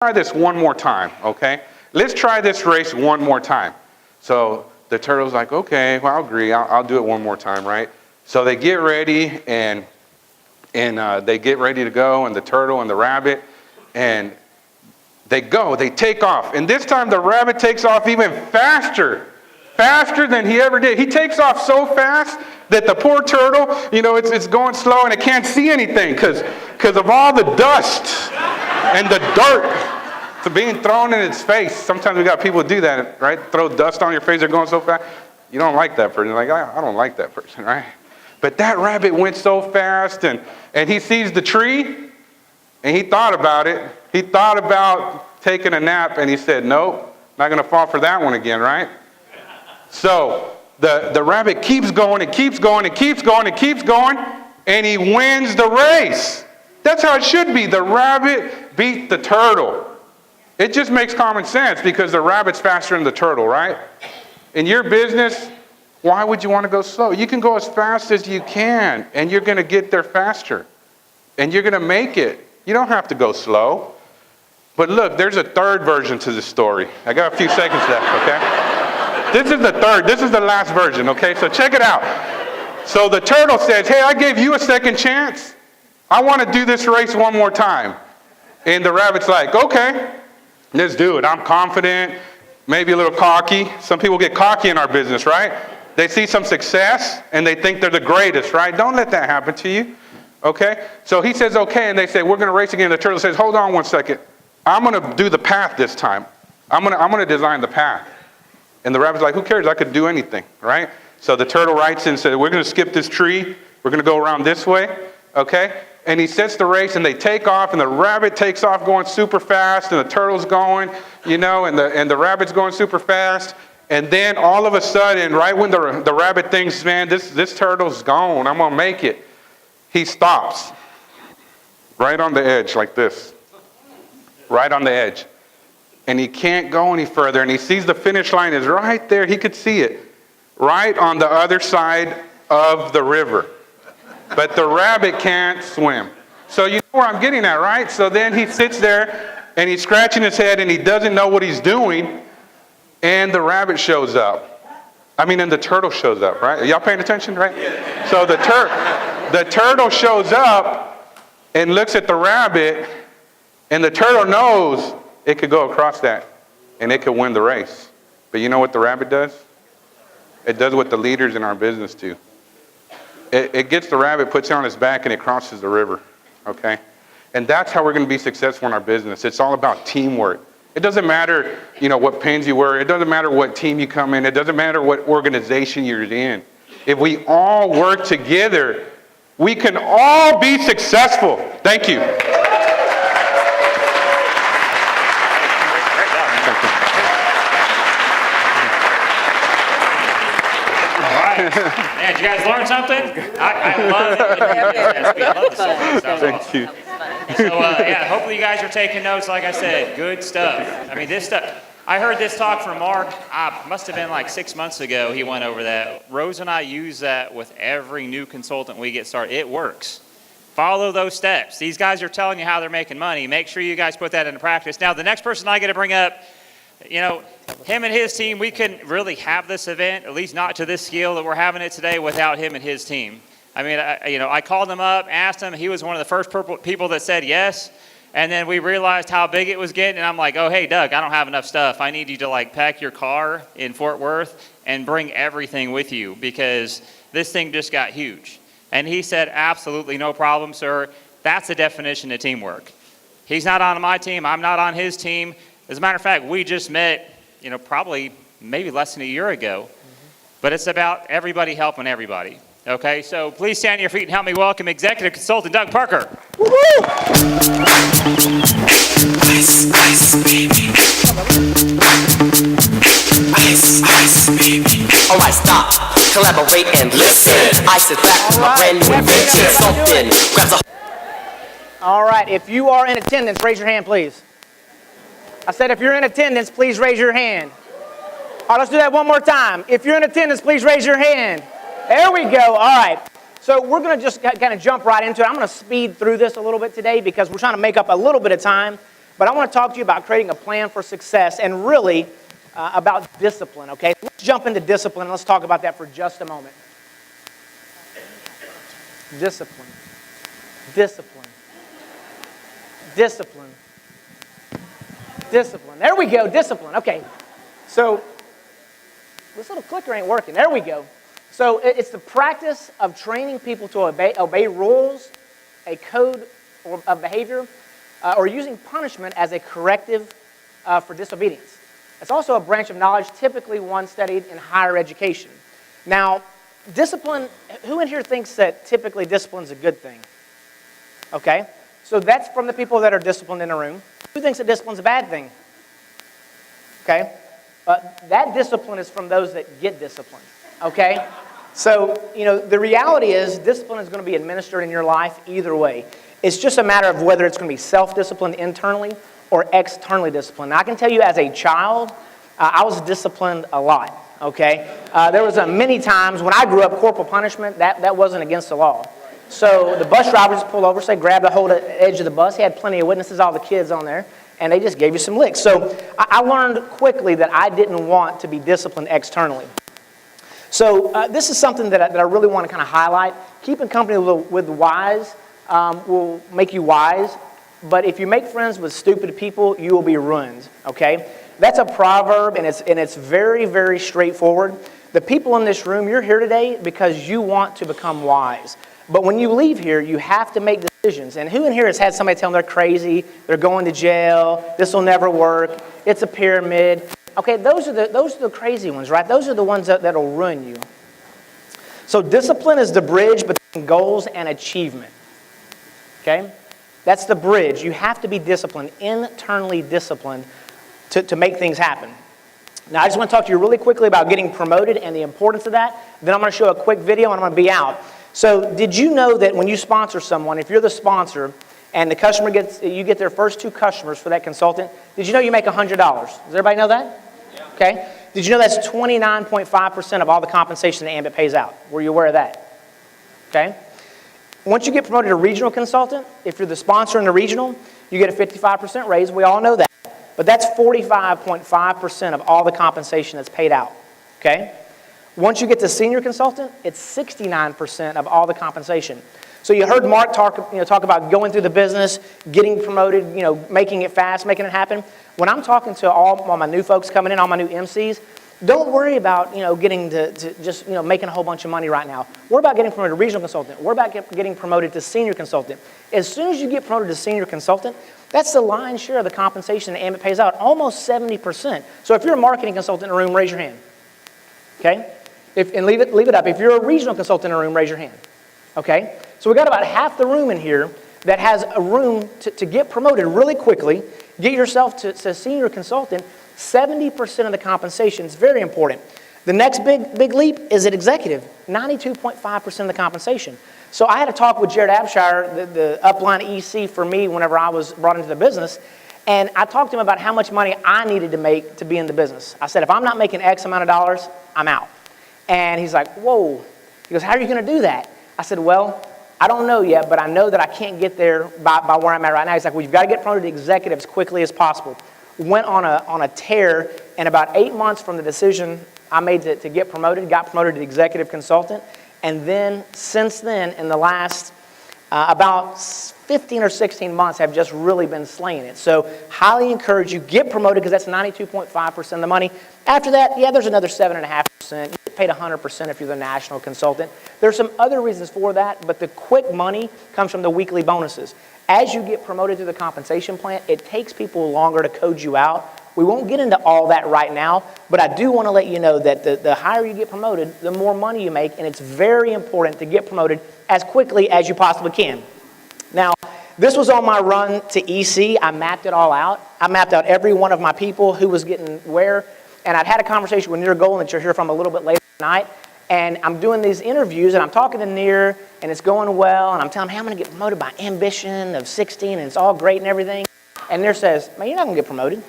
try this one more time, okay? Let's try this race one more time. So the turtle's like, okay, well, I'll agree. I'll do it one more time, right? So they get ready, and they get ready to go, and the turtle and the rabbit, and they take off. And this time the rabbit takes off even faster than he ever did. He takes off so fast that the poor turtle, it's going slow and it can't see anything because of all the dust and the dirt being thrown in its face. Sometimes we got people do that, right? Throw dust on your face, they're going so fast. You don't like that person. You're like, I don't like that person, right? But that rabbit went so fast, and he sees the tree, and he thought about it. He thought about taking a nap, and he said, nope, not going to fall for that one again, right? So the rabbit keeps going and keeps going and keeps going and keeps going, and he wins the race. That's how it should be. The rabbit beat the turtle. It just makes common sense because the rabbit's faster than the turtle, right? In your business, why would you want to go slow? You can go as fast as you can, and you're going to get there faster, and you're going to make it. You don't have to go slow. But look, there's a third version to this story. I got a few seconds left, okay? This is the third. This is the last version, okay? So check it out. So the turtle says, hey, I gave you a second chance. I want to do this race one more time. And the rabbit's like, okay, let's do it. I'm confident, maybe a little cocky. Some people get cocky in our business, right? They see some success, and they think they're the greatest, right? Don't let that happen to you, okay? So he says, okay, and they say, we're going to race again. The turtle says, hold on one second. I'm going to do the path this time. I'm going to design the path. And the rabbit's like, who cares? I could do anything, right? So the turtle writes in and says, we're going to skip this tree. We're going to go around this way, okay? And he sets the race, and they take off, and the rabbit takes off going super fast, and the turtle's going, and the rabbit's going super fast. And then all of a sudden, right when the rabbit thinks, man, this turtle's gone, I'm going to make it, he stops right on the edge like this, right on the edge. And he can't go any further, and he sees the finish line is right there. He could see it right on the other side of the river. But the rabbit can't swim. So you know where I'm getting at, right? So then he sits there, and he's scratching his head, and he doesn't know what he's doing. And the rabbit shows up. And the turtle shows up, right? Are y'all paying attention, right? So the turtle shows up and looks at the rabbit, and the turtle knows it could go across that, and it could win the race. But you know what the rabbit does? It does what the leaders in our business do. It gets the rabbit, puts it on his back, and it crosses the river, okay? And that's how we're going to be successful in our business. It's all about teamwork. It doesn't matter, what pins you wear. It doesn't matter what team you come in. It doesn't matter what organization you're in. If we all work together, we can all be successful. Thank you. Man, did you guys learn something? I love it. I love the story. Thank you. So, hopefully you guys are taking notes. Like I said, good stuff. This stuff. I heard this talk from Mark, must have been like 6 months ago. He went over that. Rose and I use that with every new consultant we get started. It works. Follow those steps. These guys are telling you how they're making money. Make sure you guys put that into practice. Now, the next person I get to bring up, him and his team, we couldn't really have this event, at least not to this scale that we're having it today, without him and his team. I called him up, asked him. He was one of the first people that said yes. And then we realized how big it was getting. And I'm like, oh, hey, Doug, I don't have enough stuff. I need you to pack your car in Fort Worth and bring everything with you because this thing just got huge. And he said, absolutely no problem, sir. That's the definition of teamwork. He's not on my team. I'm not on his team. As a matter of fact, we just met, probably maybe less than a year ago. But it's about everybody helping everybody. Okay, so please stand on your feet and help me welcome Executive Consultant Doug Parker. Woo-hoo! Ice, ice, baby. Ice, ice, baby. All right, stop, collaborate and listen. Ice is back with my brand new invention. Something grabs a... All right, if you are in attendance, raise your hand, please. I said if you're in attendance, please raise your hand. All right, let's do that one more time. If you're in attendance, please raise your hand. There we go. All right. So we're going to just kind of jump right into it. I'm going to speed through this a little bit today because we're trying to make up a little bit of time. But I want to talk to you about creating a plan for success and really about discipline, okay? Let's jump into discipline and let's talk about that for just a moment. Discipline. Discipline. Discipline. Discipline. There we go, discipline. Okay. So, this little clicker ain't working. There we go. So, it's the practice of training people to obey rules, a code of behavior, or using punishment as a corrective for disobedience. It's also a branch of knowledge, typically one studied in higher education. Now, discipline, who in here thinks that typically discipline is a good thing? Okay, so that's from the people that are disciplined in the room. Who thinks that discipline is a bad thing? Okay, that discipline is from those that get disciplined. Okay, so, you know, the reality is discipline is going to be administered in your life either way. It's just a matter of whether it's going to be self-disciplined internally or externally disciplined. Now, I can tell you as a child, I was disciplined a lot, okay? There was many times when I grew up, corporal punishment, that wasn't against the law. So the bus driver just pulled over, say, grabbed a hold of the edge of the bus. He had plenty of witnesses, all the kids on there, and they just gave you some licks. So I learned quickly that I didn't want to be disciplined externally. So this is something that I really want to kind of highlight. Keeping company with the wise will make you wise, but if you make friends with stupid people, you will be ruined, okay? That's a proverb, and it's very, very straightforward. The people in this room, you're here today because you want to become wise. But when you leave here, you have to make decisions. And who in here has had somebody tell them they're crazy, they're going to jail, this will never work, it's a pyramid? Okay, those are the crazy ones, right? Those are the ones that'll ruin you. So discipline is the bridge between goals and achievement. Okay? That's the bridge. You have to be disciplined, internally disciplined, to make things happen. Now, I just want to talk to you really quickly about getting promoted and the importance of that. Then I'm going to show a quick video and I'm going to be out. So, did you know that when you sponsor someone, if you're the sponsor and the customer you get their first 2 customers for that consultant, did you know you make $100? Does everybody know that? Yeah. Okay. Did you know that's 29.5% of all the compensation that Ambit pays out? Were you aware of that? Okay. Once you get promoted to regional consultant, if you're the sponsor in the regional, you get a 55% raise. We all know that. But that's 45.5% of all the compensation that's paid out. Okay? Once you get to senior consultant, it's 69% of all the compensation. So you heard Mark talk about going through the business, getting promoted, making it fast, making it happen. When I'm talking to all my new folks coming in, all my new MCs, don't worry about getting to just making a whole bunch of money right now. Worry about getting promoted to regional consultant. Worry about getting promoted to senior consultant. As soon as you get promoted to senior consultant, that's the lion's share of the compensation that Ambit pays out, almost 70%. So if you're a marketing consultant in a room, raise your hand. Okay? And leave it up. If you're a regional consultant in a room, raise your hand. Okay? So we got about half the room in here that has a room to get promoted really quickly, get yourself to senior consultant. 70% of the compensation is very important. The next big leap is at executive, 92.5% of the compensation. So I had a talk with Jared Abshire, the upline EC for me whenever I was brought into the business, and I talked to him about how much money I needed to make to be in the business. I said, if I'm not making X amount of dollars, I'm out. And he's like, whoa. He goes, how are you going to do that? I said, well, I don't know yet, but I know that I can't get there by where I'm at right now. He's like, well, you've got to get promoted to executive as quickly as possible. Went on a tear, and about 8 months from the decision I made to get promoted, got promoted to executive consultant, and then since then, in the last about 15 or 16 months, have just really been slaying it. So highly encourage you, get promoted because that's 92.5% of the money. After that, yeah, there's another 7.5%. You get paid 100% if you're the national consultant. There's some other reasons for that, but the quick money comes from the weekly bonuses. As you get promoted through the compensation plan, it takes people longer to code you out. We won't get into all that right now, but I do want to let you know that the higher you get promoted, the more money you make, and it's very important to get promoted as quickly as you possibly can. Now, this was on my run to EC. I mapped it all out. I mapped out every one of my people, who was getting where, and I'd had a conversation with Nir Golan that you'll hear from a little bit later tonight. And I'm doing these interviews, and I'm talking to Nir, and it's going well, and I'm telling him, hey, I'm going to get promoted by ambition of 16, and it's all great and everything. And Nir says, man, you're not going to get promoted.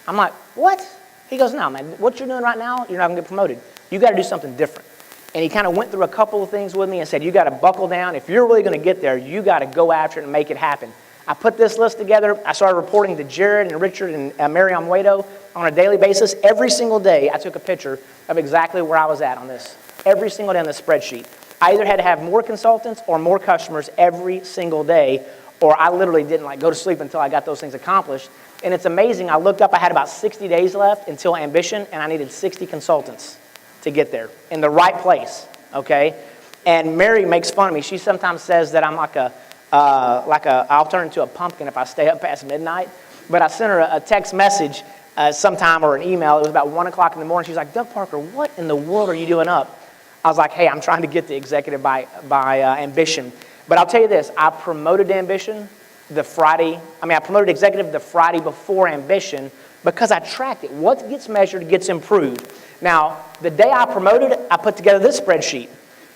I'm like, what? He goes, no, man, what you're doing right now, you're not going to get promoted. You got to do something different. And he kind of went through a couple of things with me and said, you got to buckle down. If you're really going to get there, you got to go after it and make it happen. I put this list together. I started reporting to Jared and Richard and Mary Amwedo on a daily basis. Every single day, I took a picture of exactly where I was at on this. Every single day on this spreadsheet. I either had to have more consultants or more customers every single day, or I literally didn't like go to sleep until I got those things accomplished. And it's amazing. I looked up, I had about 60 days left until Ambition, and I needed 60 consultants to get there in the right place, okay? And Mary makes fun of me. She sometimes says that I'm I'll turn into a pumpkin if I stay up past midnight. But I sent her a text message sometime or an email. It was about 1 o'clock in the morning. She's like, Doug Parker, what in the world are you doing up? I was like, hey, I'm trying to get the executive by Ambition. But I'll tell you this, I promoted Ambition I promoted executive the Friday before Ambition because I tracked it. What gets measured gets improved. Now, the day I promoted, I put together this spreadsheet.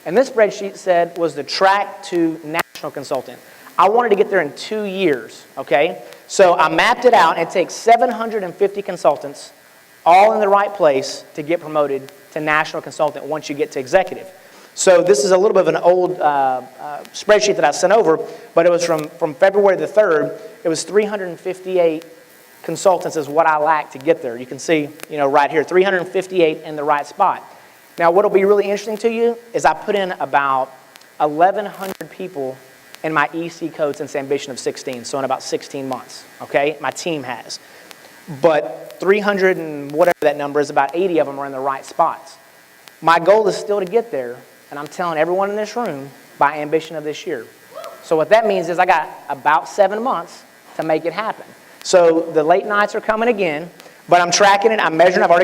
And this spreadsheet was the track to national consultant. I wanted to get there in 2 years, okay? So I mapped it out, and it takes 750 consultants all in the right place to get promoted to national consultant once you get to executive. So this is a little bit of an old spreadsheet that I sent over, but it was from February the 3rd. It was 358 consultants is what I lacked to get there. You can see, right here, 358 in the right spot. Now, what will be really interesting to you is I put in about 1,100 people in my EC code since Ambition of 16, so in about 16 months, okay? My team has. But 300 and whatever that number is, about 80 of them are in the right spots. My goal is still to get there, and I'm telling everyone in this room, by Ambition of this year. So what that means is I got about 7 months to make it happen. So the late nights are coming again, but I'm tracking it, I'm measuring, I've already got